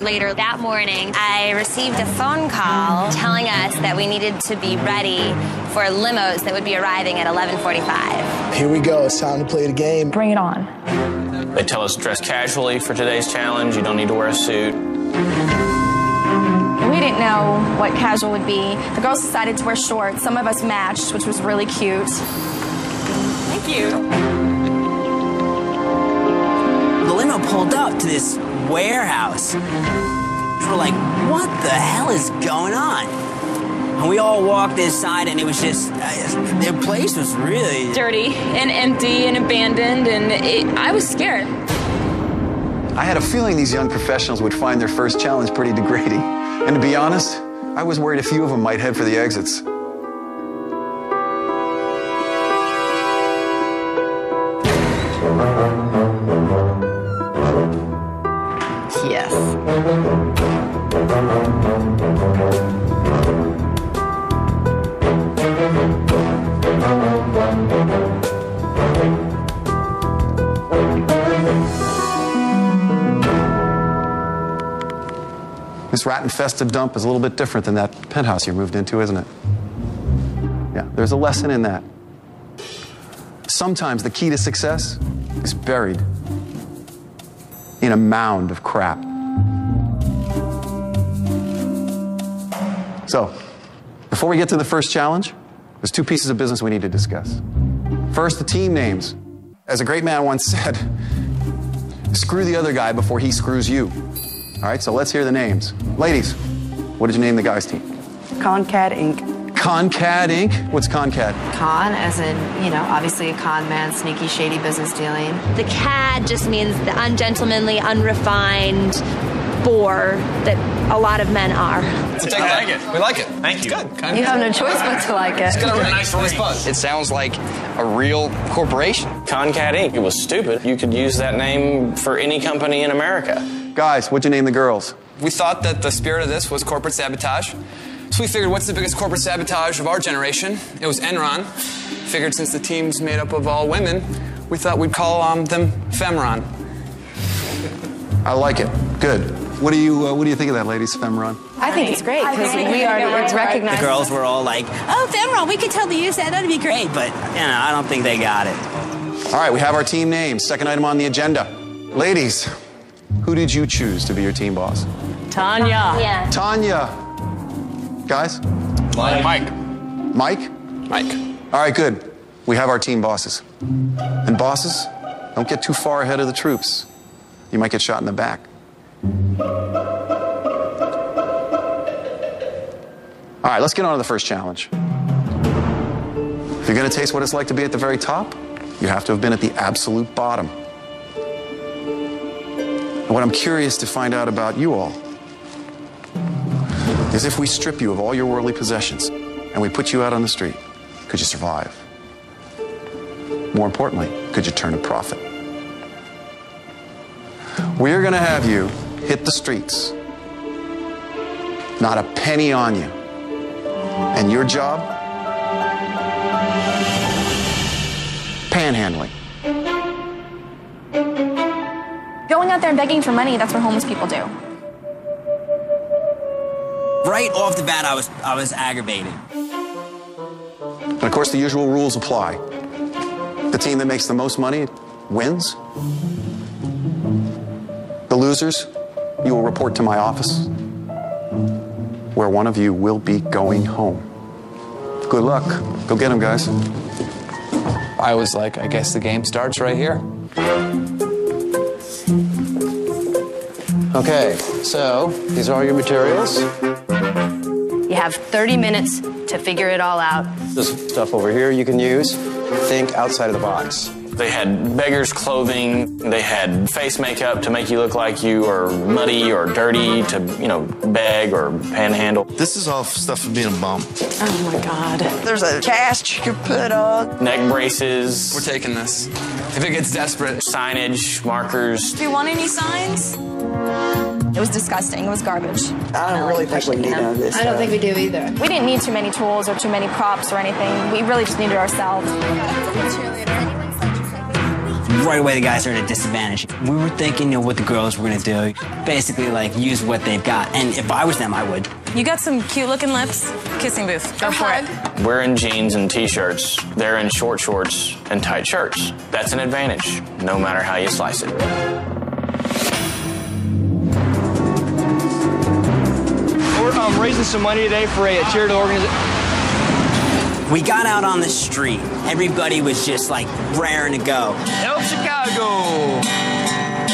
Later that morning, I received a phone call telling us that we needed to be ready for limos that would be arriving at 11:45. Here we go. It's time to play the game. Bring it on. They tell us to dress casually for today's challenge. You don't need to wear a suit. We didn't know what casual would be. The girls decided to wear shorts. Some of us matched, which was really cute. Thank you. The limo pulled up to this warehouse. We're like, what the hell is going on? And we all walked inside, and it was just, their place was really Dirty and empty and abandoned, and I was scared. I had a feeling these young professionals would find their first challenge pretty degrading. And to be honest, I was worried a few of them might head for the exits. Yes. This rat-infested dump is a little bit different than that penthouse you moved into, isn't it? Yeah, there's a lesson in that. Sometimes the key to success is buried in a mound of crap. So, before we get to the first challenge, there's two pieces of business we need to discuss. First, the team names. As a great man once said, screw the other guy before he screws you. All right, so let's hear the names. Ladies, what did you name the guys' team? Concad Inc. Concad Inc.? What's Concad? Con, as in, you know, obviously a con man, sneaky, shady business dealing. The CAD just means the ungentlemanly, unrefined bore that a lot of men are. We like it. We like it. Thank you. Good. You have no choice but to like it. It's got a really nice buzz. It sounds like a real corporation. Concad Inc. It was stupid. You could use that name for any company in America. Guys, what'd you name the girls? We thought that the spirit of this was corporate sabotage. So we figured, what's the biggest corporate sabotage of our generation? It was Enron. Figured since the team's made up of all women, we thought we'd call them Femron. I like it. Good. What do you think of that, ladies, Femron? I think it's great because we are recognized. The girls were all like, oh, Femron, we could totally use that. That'd be great. But, you know, I don't think they got it. All right, we have our team names. Second item on the agenda. Ladies, who did you choose to be your team boss? Tanya. Yeah. Tanya. Guys? Mike. Mike? Mike. All right, good. We have our team bosses. And bosses, don't get too far ahead of the troops. You might get shot in the back. All right, let's get on to the first challenge. If you're going to taste what it's like to be at the very top, you have to have been at the absolute bottom. And what I'm curious to find out about you all is if we strip you of all your worldly possessions and we put you out on the street, could you survive? More importantly, could you turn a profit? We're going to have you hit the streets. Not a penny on you. And your job? Panhandling. Going out there and begging for money, that's what homeless people do. Right off the bat, I was aggravated. And of course, the usual rules apply. The team that makes the most money wins. The losers, you will report to my office, where one of you will be going home. Good luck. Go get them, guys. I was like, I guess the game starts right here. Okay, so these are all your materials. You have 30 minutes to figure it all out. This stuff over here you can use. Think outside of the box. They had beggar's clothing. They had face makeup to make you look like you are muddy or dirty to, you know, beg or panhandle. This is all stuff for being a bum. Oh my God. There's a cast you can put on. Neck braces. We're taking this. If it gets desperate. Signage, markers. Do you want any signs? It was disgusting. It was garbage. I don't really think we need none of this. I don't think we do either. We didn't need too many tools or too many props or anything. We really just needed ourselves. right away the guys are at a disadvantage. We were thinking, you know, what the girls were gonna do. Basically, like, use what they've got. And if I was them, I would. You got some cute-looking lips. Kissing booth. Go for it. We're in jeans and t-shirts. They're in short shorts and tight shirts. That's an advantage, no matter how you slice it. We're raising some money today for a charity organization. We got out on the street. Everybody was just like raring to go. Help Chicago!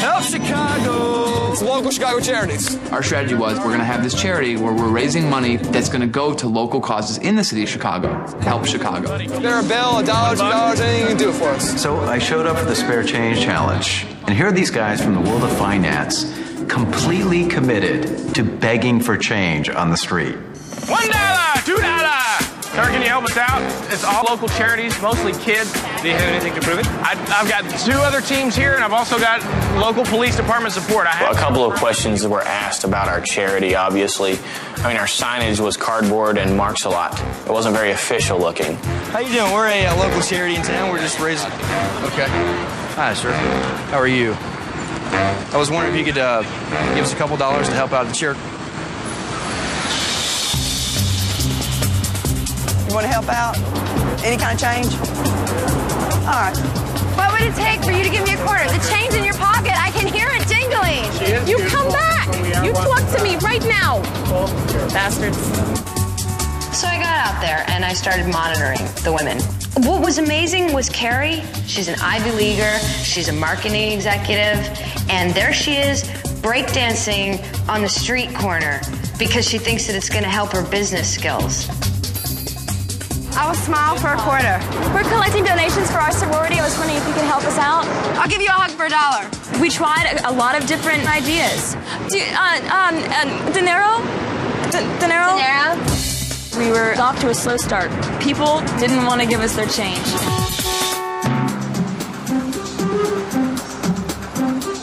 Help Chicago! It's local Chicago charities. Our strategy was we're going to have this charity where we're raising money that's going to go to local causes in the city of Chicago. Help Chicago. They're a bill, $1, $2, anything you can do for us. So I showed up for the Spare Change Challenge, and here are these guys from the world of finance, completely committed to begging for change on the street. $1, $2. Sir, can you help us out? It's all local charities, mostly kids. Do you have anything to prove it? I've got 2 other teams here, and I've also got local police department support. Well, a couple of questions were asked about our charity, obviously. I mean, our signage was cardboard and marks a lot. It wasn't very official looking. How you doing? We're a local charity in town. We're just raising... Okay. Hi, sir. How are you? I was wondering if you could give us a couple dollars to help out the charity. You want to help out? Any kind of change? All right. What would it take for you to give me a quarter? The change in your pocket, I can hear it jingling. You come back. You talk to me right now. Bastards. So I got out there and I started monitoring the women. What was amazing was Carrie. She's an Ivy Leaguer. She's a marketing executive. And there she is breakdancing on the street corner because she thinks that it's going to help her business skills. I will smile for a quarter. We're collecting donations for our sorority. I was wondering if you could help us out. I'll give you a hug for $1. We tried a lot of different ideas. Dinero? Dinero? We were off to a slow start. People didn't want to give us their change.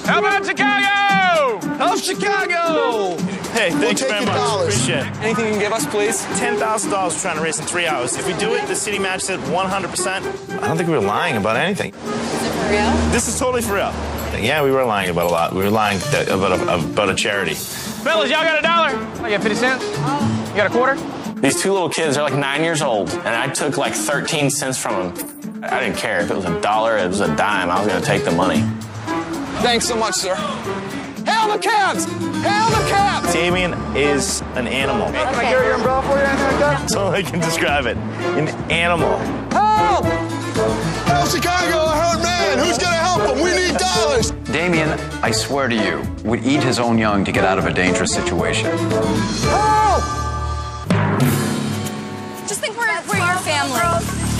Help out Chicago! Help Chicago! Hey, thanks very much. Appreciate it. Anything you can give us, please? $10,000 we're trying to raise in 3 hours. If we do it, the city matches it 100%. I don't think we were lying about anything. Is it for real? This is totally for real. Yeah, we were lying about a lot. We were lying about a charity. Fellas, y'all got $1? I got 50 cents. You got a quarter? These 2 little kids are like 9 years old, and I took like 13 cents from them. I didn't care if it was $1, it was a dime. I was going to take the money. Thanks so much, sir. Hail the Cavs! Hail the Cavs! Damien is an animal. Can I carry your umbrella for you or anything like that? That's all I can describe it. An animal. Help! Help Chicago, a hurt man. Who's going to help him? We need dollars. Damien, I swear to you, would eat his own young to get out of a dangerous situation. Help! Just think we're your family.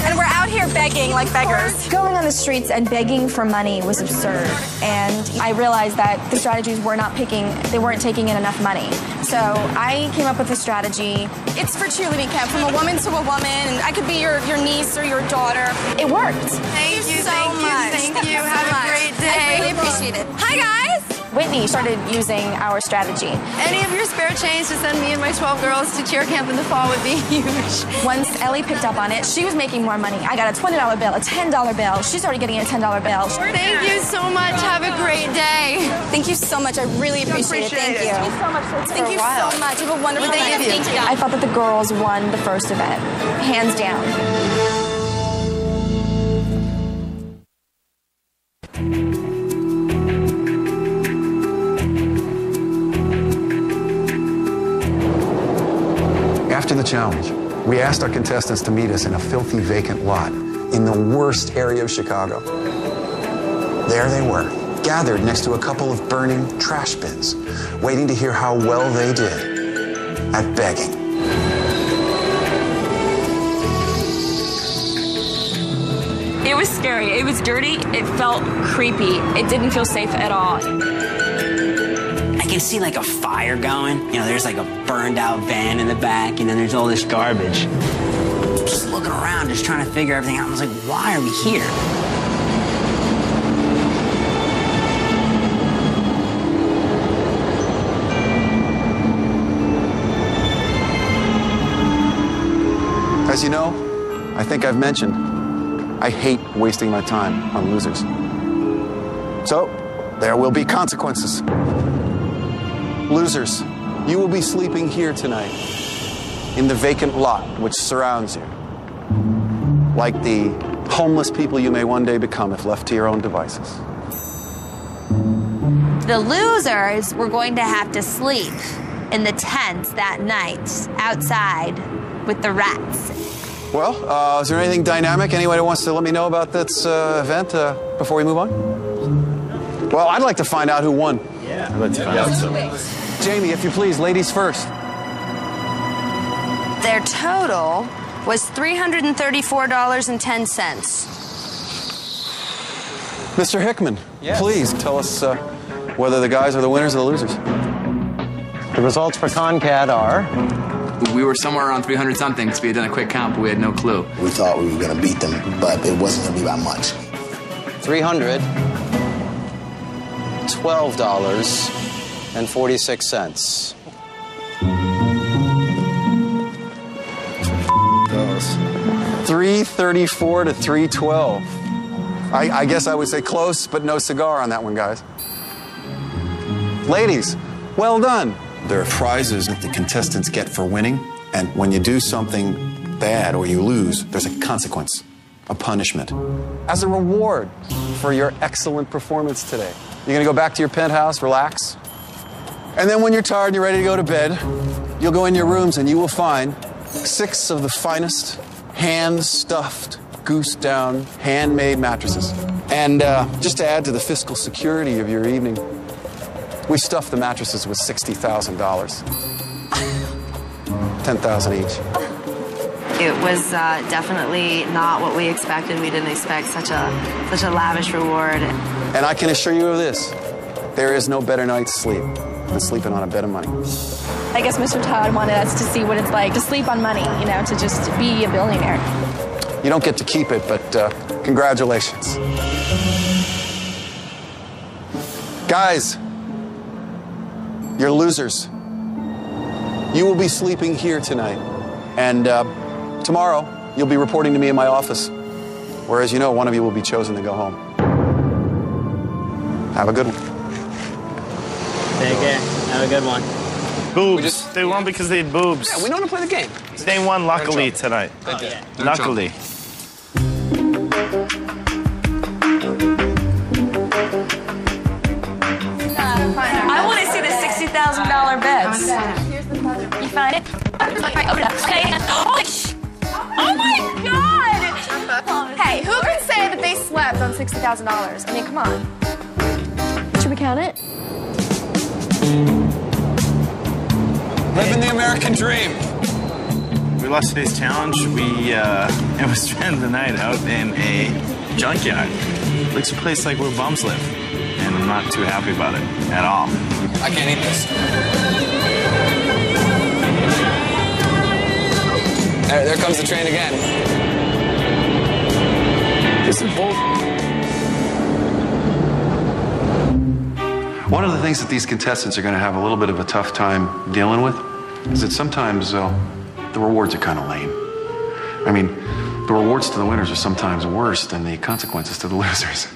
And we're out here begging like beggars. Going on the streets and begging for money was absurd. And I realized that the strategies were not they weren't taking in enough money. So I came up with a strategy. It's for cheerleading camp, from a woman to a woman. And I could be your niece or your daughter. It worked. Thank you so much. Thank you. Have a great day. I really appreciate it. Hi, guys. Whitney started using our strategy. Any of your spare change to send me and my 12 girls to cheer camp in the fall would be huge. Once Ellie picked up on it, she was making more money. I got a $20 bill, a $10 bill. She started getting a $10 bill. Thank you so much. Have a great day. Thank you so much. I really appreciate it. Thank you. Thank you so much. Thank you so much. Have a wonderful day. Thank you. I thought that the girls won the first event, hands down. After the challenge, we asked our contestants to meet us in a filthy vacant lot in the worst area of Chicago. There they were, gathered next to a couple of burning trash bins, waiting to hear how well they did at begging. It was scary. It was dirty. It felt creepy. It didn't feel safe at all. I can see like a fire going. You know, there's like a burned out van in the back, and then there's all this garbage. Just looking around, just trying to figure everything out. I was like, why are we here? As you know, I think I've mentioned, I hate wasting my time on losers. So, there will be consequences. Losers, you will be sleeping here tonight in the vacant lot which surrounds you, like the homeless people you may one day become if left to your own devices. The losers were going to have to sleep in the tents that night outside with the rats. Well, is there anything dynamic? Anyone who wants to let me know about this event before we move on? Well, I'd like to find out who won. Yeah, I'd like to find out too. Jamie, if you please, ladies first. Their total was $334.10. Mr. Hickman, please tell us whether the guys are the winners or the losers. The results for Concat are... We were somewhere around 300 something because we had done a quick count, but we had no clue. We thought we were going to beat them, but it wasn't going to be by much. $312.46. $334 to $312. I guess I would say close, but no cigar on that one, guys. Ladies, well done. There are prizes that the contestants get for winning, and when you do something bad or you lose, there's a consequence, a punishment. As a reward for your excellent performance today, you're gonna go back to your penthouse, relax, and then when you're tired and you're ready to go to bed, you'll go in your rooms and you will find 6 of the finest hand-stuffed, goose-down, handmade mattresses. And just to add to the fiscal security of your evening, we stuffed the mattresses with $60,000. $10,000 each. It was definitely not what we expected. We didn't expect such a lavish reward. And I can assure you of this, there is no better night's sleep than sleeping on a bed of money. I guess Mr. Todd wanted us to see what it's like to sleep on money, you know, to just be a billionaire. You don't get to keep it, but congratulations. Guys, you're losers. You will be sleeping here tonight. And tomorrow, you'll be reporting to me in my office. Where, as you know, one of you will be chosen to go home. Have a good one. Take care. Have a good one. Boobs. They won because they had boobs. Yeah, we know how to play the game. They won luckily tonight. They did. Luckily. I want to see the $60,000 beds. You find it? Okay. Oh my God! Hey, who can say that they slept on $60,000? I mean, come on. Should we count it? Living the American dream. We lost today's challenge. It was spending the night out in a junkyard. Looks a place like where bums live. And I'm not too happy about it at all. I can't eat this. There comes the train again. This is bull. One of the things that these contestants are going to have a little bit of a tough time dealing with is that sometimes the rewards are kind of lame. I mean, the rewards to the winners are sometimes worse than the consequences to the losers.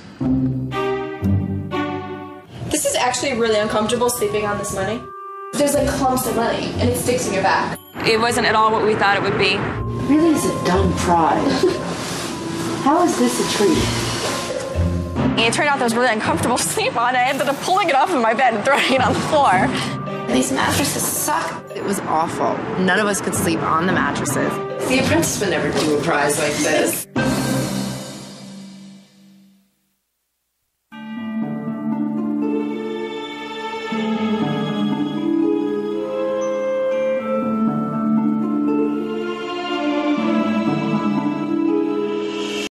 This is actually really uncomfortable, sleeping on this money. There's like clumps of money, and it sticks in your back. It wasn't at all what we thought it would be. Really is a dumb prize. How is this a treat? And it turned out that was really uncomfortable to sleep on. I ended up pulling it off of my bed and throwing it on the floor. These mattresses suck. It was awful. None of us could sleep on the mattresses. The apprentice would never do a prize like this.